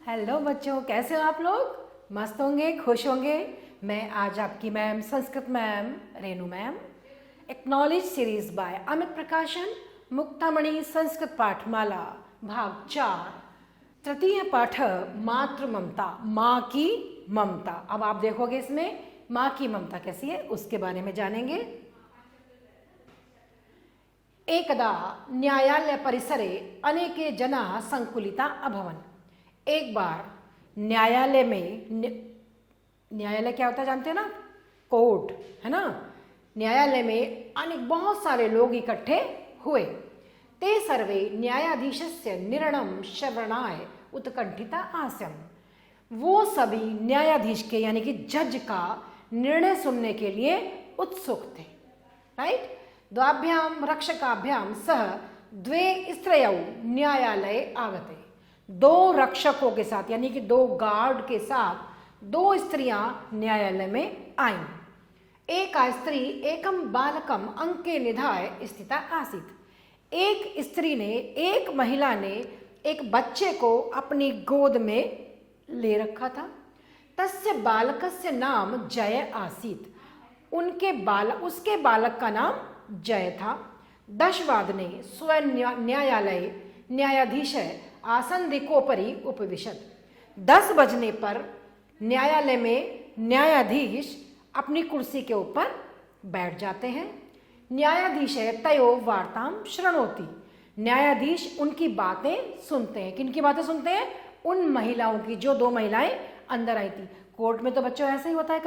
Hello बच्चों, कैसे हो आप लोग? मस्त होंगे, खुश होंगे। मैं आज आपकी ma'am, Sanskrit ma'am Renu ma'am, acknowledge series by Amit प्रकाशन, मुक्तामणि संस्कृत पाठमाला भाग 4, तृतीय पाठ मातृ ममता, माँ की ममता। अब आप देखोगे इसमें माँ की ममता कैसी है उसके बारे में जानेंगे। एकदा न्यायालय परिसरे अनेके जना संकुलिता अभवन्। एक बार न्यायालय में, न्यायालय क्या होता है जानते हैं ना? कोर्ट है ना। न्यायालय में अनेक बहुत सारे लोग इकट्ठे हुए। ते सर्वे न्यायाधीशस्य निर्णयं श्रवणाय उत्कंठिता आसन्। वो सभी न्यायाधीश के यानी कि जज का निर्णय सुनने के लिए उत्सुक थे। राइट। द्वाभ्याम रक्षकाभ्याम सह द्वे स्त्रयौ न्यायालय आगते। दो रक्षकों के साथ यानी कि दो गार्ड के साथ दो स्त्रियां न्यायालय में आईं। एका स्त्री एकम बालकम अंके निधाय स्थिता आसीत्। एक स्त्री ने, एक महिला ने एक बच्चे को अपनी गोद में ले रखा था। तस्य बालकस्य नाम जय आसीत्। उसके बालक का नाम जय था। दशवादने स्वयं न्यायालय न्यायाधीश आसंदिकोपरि उपविशत्। 10 बजने पर न्यायालय में न्यायाधीश अपनी कुर्सी के ऊपर बैठ जाते हैं। न्यायाधीश तयो वार्ताम शृणोति। न्यायाधीश उनकी बातें सुनते हैं। किनकी बातें सुनते हैं? उन महिलाओं की, जो 2 महिलाएं अंदर आई थी। कोर्ट में तो बच्चों ऐसे ही होता है।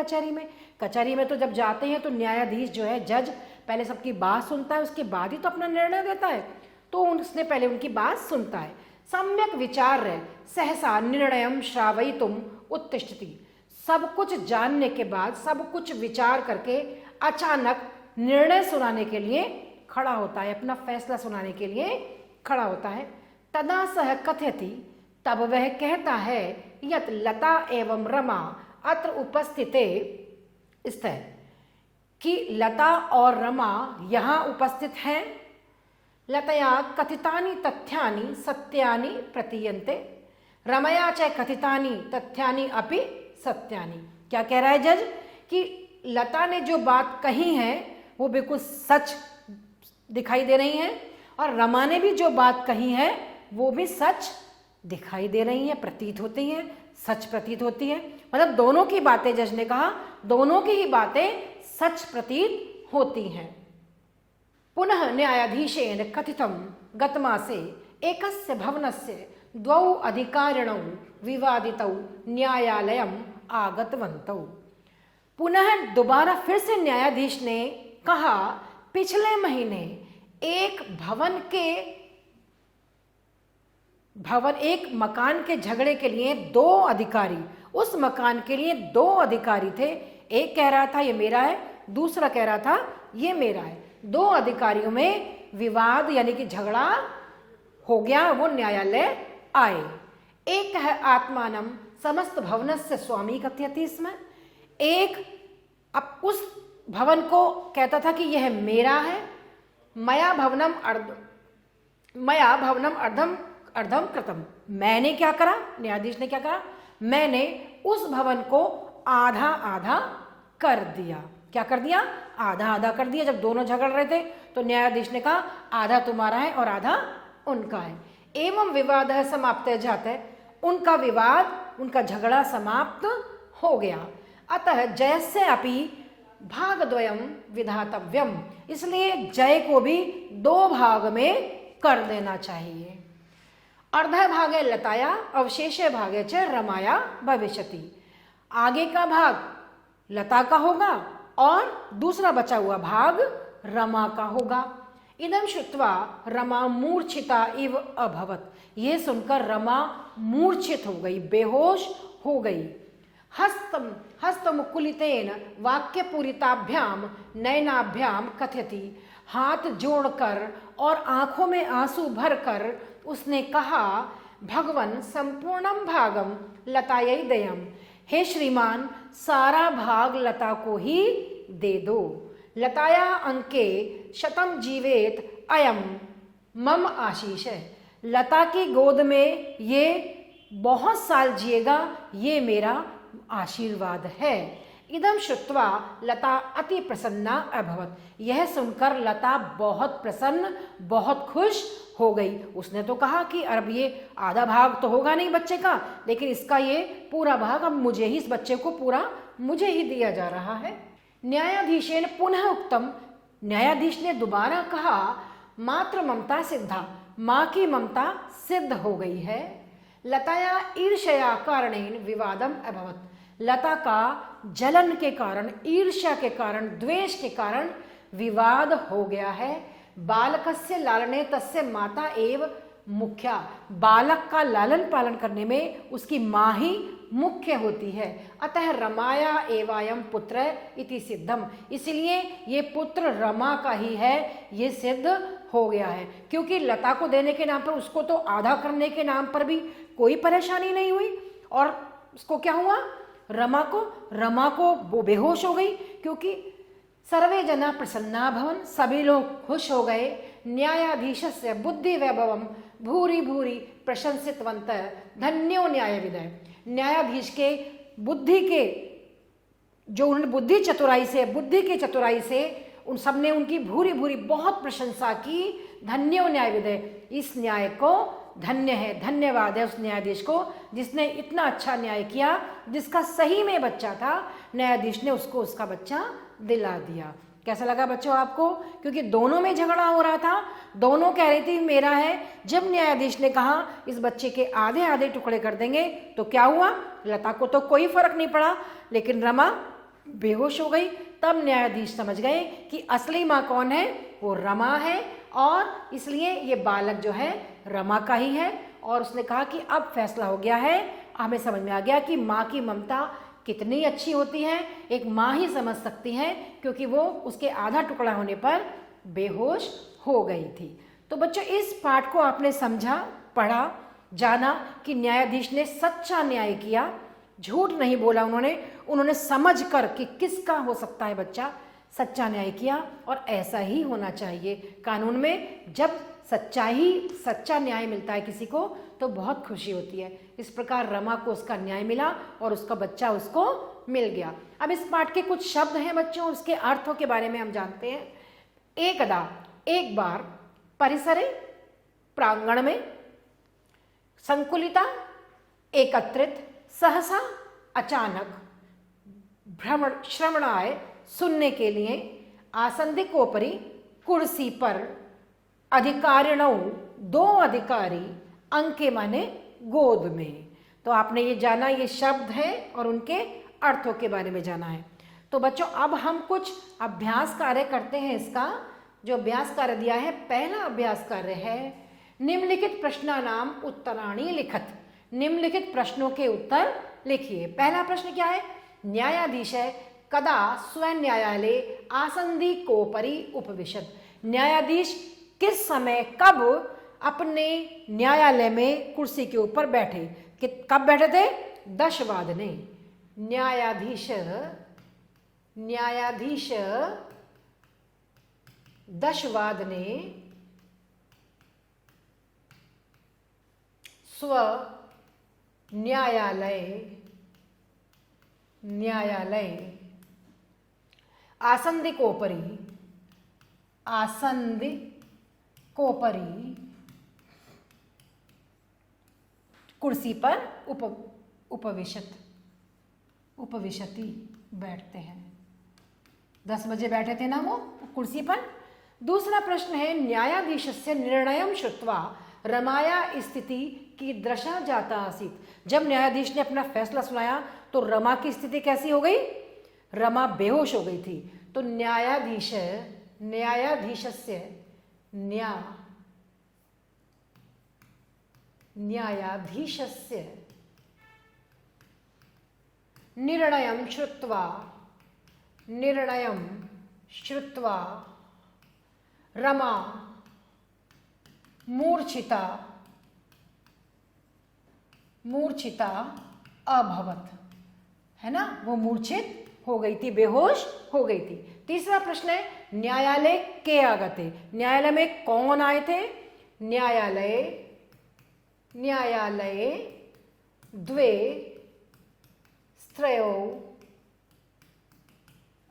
कचहरी में तो जब जाते हैं तो न्यायाधीश जो है, जज, पहले सबकी बात सुनता है, उसके बाद ही तो अपना निर्णय देता है। तो उसने पहले उनकी बात सुनता है। सम्यक विचार्य सहसा निर्णयम श्रावयितुम उत्तिष्ठति। सब कुछ जानने के बाद, सब कुछ विचार करके अचानक निर्णय सुनाने के लिए खड़ा होता है, अपना फैसला सुनाने के लिए खड़ा होता है। तदा सह कथयति, तब वह कहता है, यत लता एवं रमा अत्र उपस्थिते स्तः, कि लता और रमा यहाँ उपस्थित हैं। लतया कथितानि तथ्यानि सत्यानि प्रतीयन्ते, रमया च कथितानि तथ्यानि अपि सत्यानि। क्या कह रहा है जज? कि लता ने जो बात कही है वो बिल्कुल सच दिखाई दे रही है, और रमा ने भी जो बात कही है वो भी सच दिखाई दे रही है, प्रतीत होती है, सच प्रतीत होती है। मतलब दोनों की बातें, जज ने कहा, दोनों की ही बातें सच प्रतीत होती हैं। पुनः न्यायाधीशेन कथितं गतमासे एकस्य भवनस्य द्वौ अधिकारिणौ विवादितौ न्यायालयम् आगतवन्तौ। पुनः दोबारा फिर से न्यायाधीश ने कहा, पिछले महीने एक मकान के झगड़े के लिए 2 अधिकारी, उस मकान के लिए 2 अधिकारी थे। एक कह रहा था ये मेरा है, दूसरा कह रहा था ये मेरा है। 2 अधिकारियों में विवाद यानी कि झगड़ा हो गया। वो न्यायालय आए। एक है आत्मानम समस्त भवनस्य स्वामी कथयति स्म। एक अब उस भवन को कहता था कि यह मेरा है। मया भवनम अर्धम कृतम। मैंने क्या करा? न्यायाधीश ने क्या करा? मैंने उस भवन को आधा आधा कर दिया। क्या कर दिया? आधा आधा कर दिया। जब दोनों झगड़ रहे थे तो न्यायाधीश ने कहा आधा तुम्हारा है और आधा उनका है। एवं विवाद समाप्त जाते, उनका विवाद, उनका झगड़ा समाप्त हो गया। अतः जयस्य अपि भागद्वयम विधातव्यम। इसलिए जय को भी 2 भाग में कर देना चाहिए। अर्ध भागे लताया अवशेषे भागे च रमाया भविष्यति। आगे का भाग लता का होगा और दूसरा बचा हुआ भाग रमा का होगा। इदं श्रुत्वा रमा मूर्छिता इव अभवत। ये सुनकर रमा मूर्छित हो गई, बेहोश हो गई। हस्तमुकुलितेन वाक्यपूरिताभ्याम नयनाभ्याम कथयति। हाथ जोड़कर और आंखों में आंसू भरकर उसने कहा, भगवन संपूर्णम भागम लतायै देयम। हे श्रीमान, सारा भाग लता को ही दे दो। लताया अंके शतम जीवेत अयम मम आशीष है। लता की गोद में ये बहुत साल जिएगा, ये मेरा आशीर्वाद है। इदम श्रुत्वा लता अति प्रसन्ना अभवत। यह सुनकर लता बहुत प्रसन्न, बहुत खुश हो गई। उसने तो कहा कि अब ये आधा भाग तो होगा नहीं बच्चे का, लेकिन इसका ये पूरा भाग अब मुझे ही, इस बच्चे को पूरा मुझे ही दिया जा रहा है। न्यायाधीशेन पुनः उत्तम। न्यायाधीश ने दोबारा कहा, मात्र ममता सिद्धा, माँ की ममता सिद्ध हो गई है। लताया ईर्ष्या कारणेन विवादम अभवत। लता का जलन के कारण, ईर्ष्या के कारण, द्वेष के कारण विवाद हो गया है। बालकस्य लालने तस्य माता एव मुख्या। बालक का लालन पालन करने में उसकी माँ ही मुख्य होती है। अतः रमाया एवायम पुत्र इति सिद्धम। इसलिए ये पुत्र रमा का ही है, ये सिद्ध हो गया है। क्योंकि लता को देने के नाम पर उसको तो आधा करने के नाम पर भी कोई परेशानी नहीं हुई, और उसको क्या हुआ, रमा को वो बेहोश हो गई। क्योंकि सर्वे जना प्रसन्ना भवन, सभी लोग खुश हो गए। न्यायाधीशस्य बुद्धि वैभवम भूरि भूरि प्रशंसितवंत धन्यो न्याय विदय। न्यायाधीश के बुद्धि के, जो उन्होंने बुद्धि की चतुराई से उन सब ने उनकी भूरी भूरी बहुत प्रशंसा की। धन्यो न्याय विदय, इस न्याय को धन्य है, धन्यवाद है उस न्यायाधीश को जिसने इतना अच्छा न्याय किया। जिसका सही में बच्चा था, न्यायाधीश ने उसको उसका बच्चा दिला दिया। कैसा लगा बच्चों आपको? क्योंकि दोनों में झगड़ा हो रहा था, दोनों कह रही थी मेरा है। जब न्यायाधीश ने कहा इस बच्चे के आधे आधे टुकड़े कर देंगे, तो क्या हुआ, लता को तो कोई फर्क नहीं पड़ा, लेकिन रमा बेहोश हो गई। तब न्यायाधीश समझ गए कि असली माँ कौन है, वो रमा है, और इसलिए ये बालक जो है रमा का ही है। और उसने कहा कि अब फैसला हो गया है, हमें समझ में आ गया कि माँ की ममता कितनी अच्छी होती है, एक माँ ही समझ सकती है, क्योंकि वो उसके आधा टुकड़ा होने पर बेहोश हो गई थी। तो बच्चों, इस पाठ को आपने समझा, पढ़ा, जाना कि न्यायाधीश ने सच्चा न्याय किया, झूठ नहीं बोला। उन्होंने समझ कर कि किसका हो सकता है बच्चा, सच्चा न्याय किया। और ऐसा ही होना चाहिए कानून में। जब सच्चा न्याय मिलता है किसी को तो बहुत खुशी होती है। इस प्रकार रमा को उसका न्याय मिला और उसका बच्चा उसको मिल गया। अब इस पाठ के कुछ शब्द हैं बच्चों, उसके अर्थों के बारे में हम जानते हैं। एकदा, एक बार, परिसरे, प्रांगण में, संकुलिता, एकत्रित, सहसा, अचानक, श्रवणाय, सुनने के लिए, आसंदिकोपरि, कुर्सी पर, अधिकारिणौ, दो अधिकारी, अंके माने गोद में। तो आपने ये जाना, ये शब्द हैं और उनके अर्थों के बारे में जाना है। तो बच्चों, अब हम कुछ अभ्यास कार्य करते हैं। इसका जो अभ्यास कार्य दिया है, पहला अभ्यास कार्य है निम्नलिखित प्रश्नानाम उत्तराणि लिखत। निम्नलिखित प्रश्नों के उत्तर लिखिए। पहला प्रश्न क्या है, न्यायाधीश है कदा स्वयं न्यायालय आसंदी कोपरि उपविशत। न्यायाधीश किस समय, कब अपने न्यायालय में कुर्सी के ऊपर बैठे। कब बैठे थे? 10 वादने। न्यायाधीश 10 वादने स्व न्यायालय आसंदिकोपरि कुर्सी पर उपविशति बैठते हैं। 10 बजे बैठे थे ना वो कुर्सी पर। दूसरा प्रश्न है न्यायाधीशस्य निर्णयं श्रुत्वा रमाया स्थिति कीदृशा जाता आसीत्। जब न्यायाधीश ने अपना फैसला सुनाया तो रमा की स्थिति कैसी हो गई? रमा बेहोश हो गई थी। तो न्यायाधीशस्य निर्णयं श्रुत्वा रमा मूर्छिता अभवत, है ना, वो मूर्छित हो गई थी, बेहोश हो गई थी। तीसरा प्रश्न है न्यायालय के आगते। न्यायालय में कौन आए थे? न्यायालय द्वे स्त्रयो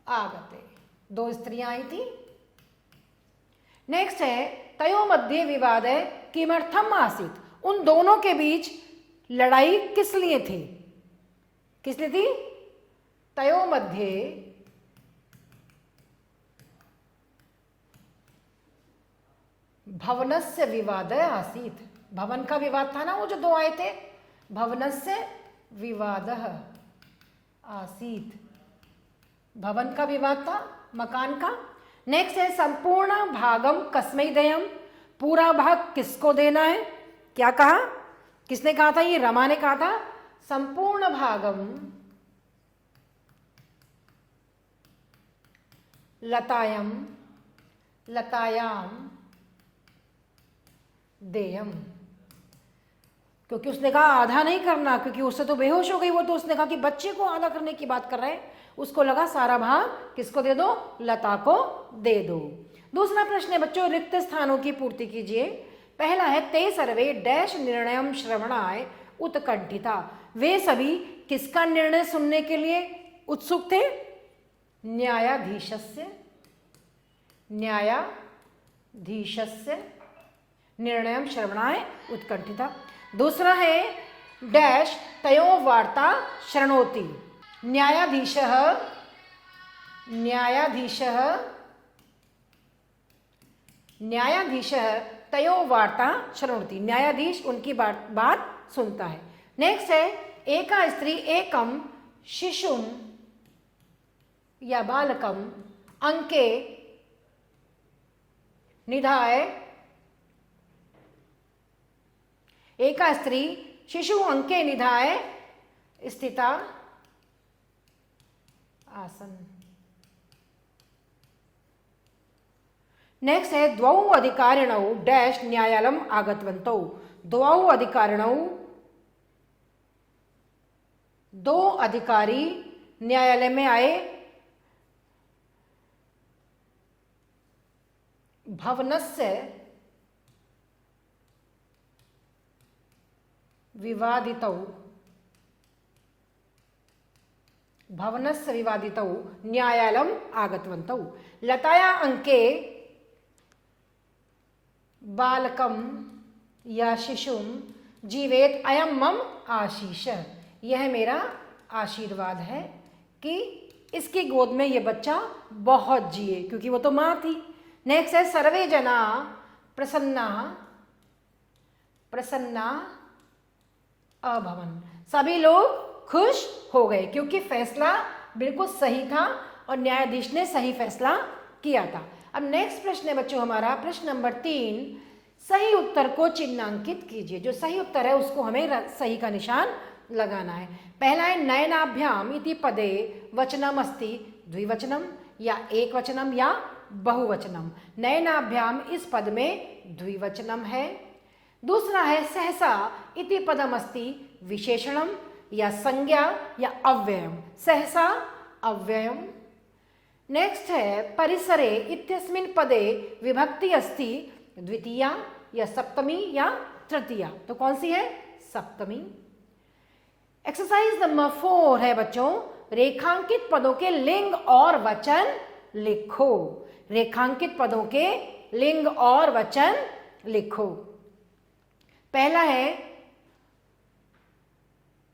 आगते, दो स्त्रियां आई थी। नेक्स्ट है तयो मध्ये विवाद है किमर्थम आसीत, उन दोनों के बीच लड़ाई किस लिए थी, किस लिए थी? तयो मध्ये भवनस्य विवाद आसीत, भवन का विवाद था ना, वो जो दो आए थे, भवनस्य विवाद आसीत, भवन का विवाद था, मकान का। नेक्स्ट है संपूर्ण भागम कस्मै देयम, पूरा भाग किसको देना है? क्या कहा, किसने कहा था? ये रमा ने कहा था। संपूर्ण भागम लतायम लतायाम देयम, क्योंकि उसने कहा आधा नहीं करना, क्योंकि उससे तो बेहोश हो गई वो, तो उसने कहा कि बच्चे को आधा करने की बात कर रहे हैं, उसको लगा सारा भाग किसको दे दो? लता को दे दो। दूसरा प्रश्न है बच्चों, रिक्त स्थानों की पूर्ति कीजिए। पहला है ते सर्वे डैश निर्णयम श्रवणाय उत्कंठिता, वे सभी किसका निर्णय सुनने के लिए उत्सुक थे? न्यायाधीशस्य निर्णयम श्रवणाय उत्कंठिता। दूसरा है डैश तयो वार्ता शृणोति, न्यायाधीशः तयो वार्ता शृणोति, न्यायाधीश उनकी बात सुनता है। नेक्स्ट है एका स्त्री एकम शिशुम या बालकम अंके निधाय, एका स्त्री शिशु अंके निधाय स्थिता आसन। नेक्स्ट है द्वौ अधिकारिणौ डैश न्यायालयम आगतवन्तौ, द्वौ अधिकारिणौ, दो अधिकारी न्यायालय में आए। भवनस्य विवादितौ न्यायालयम आगतवन्तौ, लताया अंके बालकम या शिशुम जीवेत अयम मम आशीष, यह मेरा आशीर्वाद है कि इसकी गोद में ये बच्चा बहुत जिए, क्योंकि वो तो माँ थी। नेक्स्ट है सर्वे जना प्रसन्ना अभवन, सभी लोग खुश हो गए, क्योंकि फैसला बिल्कुल सही था और न्यायाधीश ने सही फैसला किया था। अब नेक्स्ट प्रश्न है बच्चों हमारा प्रश्न नंबर 3, सही उत्तर को चिन्हांकित कीजिए। जो सही उत्तर है उसको हमें सही का निशान लगाना है। पहला है नयनाभ्याम इति पदे वचनम अस्ति द्विवचनम या एक वचनम या बहुवचनम, नयनाभ्याम इस पद में द्विवचनम है। दूसरा है सहसा इति पदम अस्ति विशेषणम या संज्ञा या अव्ययम, सहसा अव्ययम। नेक्स्ट है परिसरे इत्यस्मिन् पदे विभक्ति अस्ति द्वितीया या सप्तमी या तृतीया, तो कौन सी है? सप्तमी। एक्सरसाइज नंबर 4 है बच्चों, रेखांकित पदों के लिंग और वचन लिखो। रेखांकित पदों के लिंग और वचन लिखो। पहला है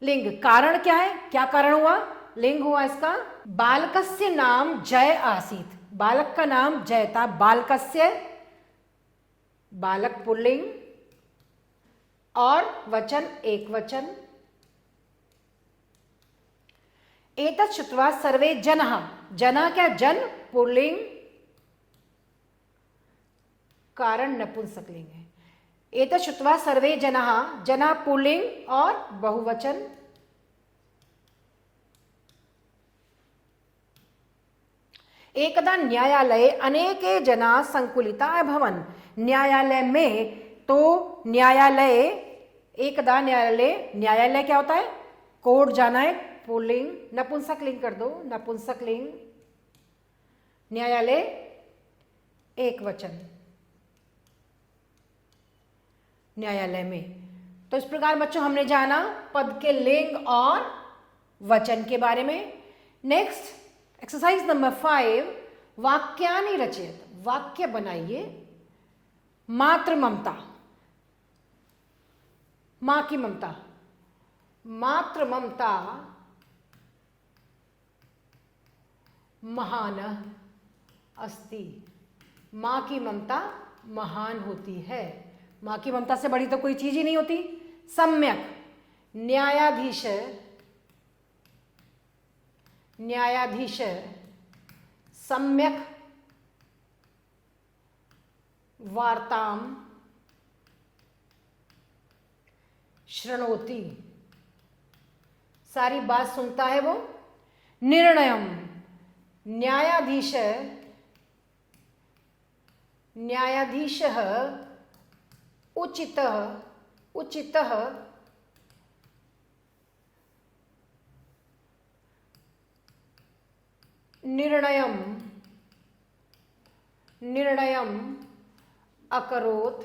लिंग, कारण क्या है? क्या कारण हुआ? लिंग हुआ इसका। बालकस्य नाम जय आसीत, बालक का नाम जय था। बालकस्य, बालक पुल्लिंग और वचन एक वचन। एतत् श्रुत्वा सर्वे जनः, जना क्या? जन पुल्लिंग, कारण नपुंसकलिंग है। एतत् श्रुत्वा सर्वे जनः, जना पुल्लिंग और बहुवचन। एकदा न्यायालये अनेके जना संकुलिता अभवन्, न्यायालय में, तो न्यायालय, एकदा न्यायालय, न्यायालय क्या होता है? कोर्ट जाना है, पुल्लिंग, नपुंसकलिंग कर दो, नपुंसकलिंग। न्यायालय एक वचन, न्यायालय में तो इस प्रकार बच्चों हमने जाना पद के लिंग और वचन के बारे में। नेक्स्ट एक्सरसाइज नंबर 5, वाक्यानि रचयत, वाक्य बनाइए। मातृ ममता, मां की ममता, मातृ ममता महान अस्ति, मां की ममता महान होती है, मां की ममता से बड़ी तो कोई चीज ही नहीं होती। सम्यक, न्यायाधीश, न्यायाधीश सम्यक वार्ताम शृणोति, सारी बात सुनता है वो। निर्णयम, न्यायाधीश, न्यायाधीशः उचितः, उचितः निर्णयम, निर्णयम अकरोत्,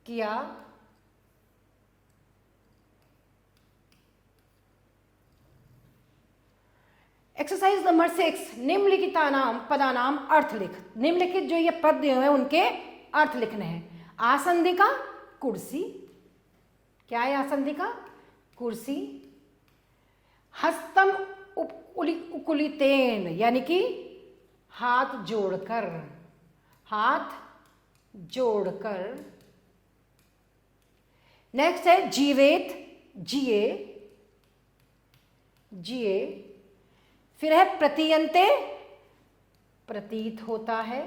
किया। एक्सरसाइज नंबर 6, निम्नलिखितानाम पदानाम अर्थ लिख। निम्नलिखित जो ये पद दिए हुए हैं उनके अर्थ लिखने हैं। आसंदिका कुर्सी, क्या है आसंदिका? कुर्सी। हस्तम उकुलितेन, यानी कि हाथ जोड़कर, हाथ जोड़कर। नेक्स्ट है जीवेत, जिए, जिए। फिर है प्रतीयन्ते, प्रतीत होता है।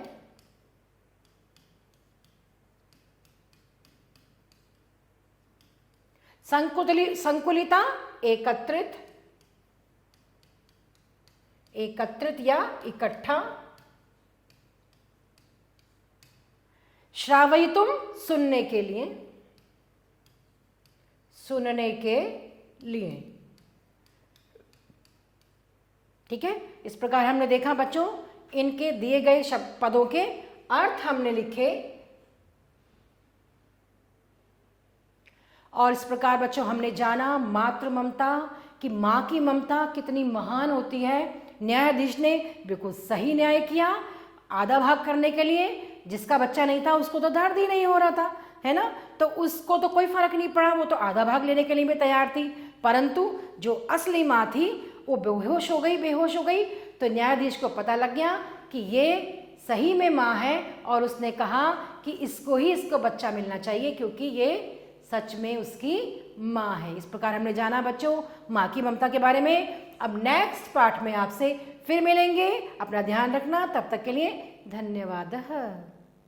संकुलिता, एकत्रित, एकत्रित या इकट्ठा। श्रावयितुम, सुनने के लिए, सुनने के लिए। ठीक है, इस प्रकार हमने देखा बच्चों इनके दिए गए शब्द पदों के अर्थ हमने लिखे। और इस प्रकार बच्चों हमने जाना मातृ ममता कि मां की ममता कितनी महान होती है। न्यायाधीश ने बिल्कुल सही न्याय किया। आधा भाग करने के लिए जिसका बच्चा नहीं था उसको तो दर्द ही नहीं हो रहा था, है ना, तो उसको तो कोई फर्क नहीं पड़ा, वो तो आधा भाग लेने के लिए भी तैयार थी। परंतु जो असली मां थी वो बेहोश हो गई, बेहोश हो गई। तो न्यायाधीश को पता लग गया कि ये सही में मां है और उसने कहा कि इसको बच्चा मिलना चाहिए क्योंकि ये सच में उसकी मां है। इस प्रकार हमने जाना बच्चों मां की ममता के बारे में। अब नेक्स्ट पार्ट में आपसे फिर मिलेंगे। अपना ध्यान रखना, तब तक के लिए धन्यवाद।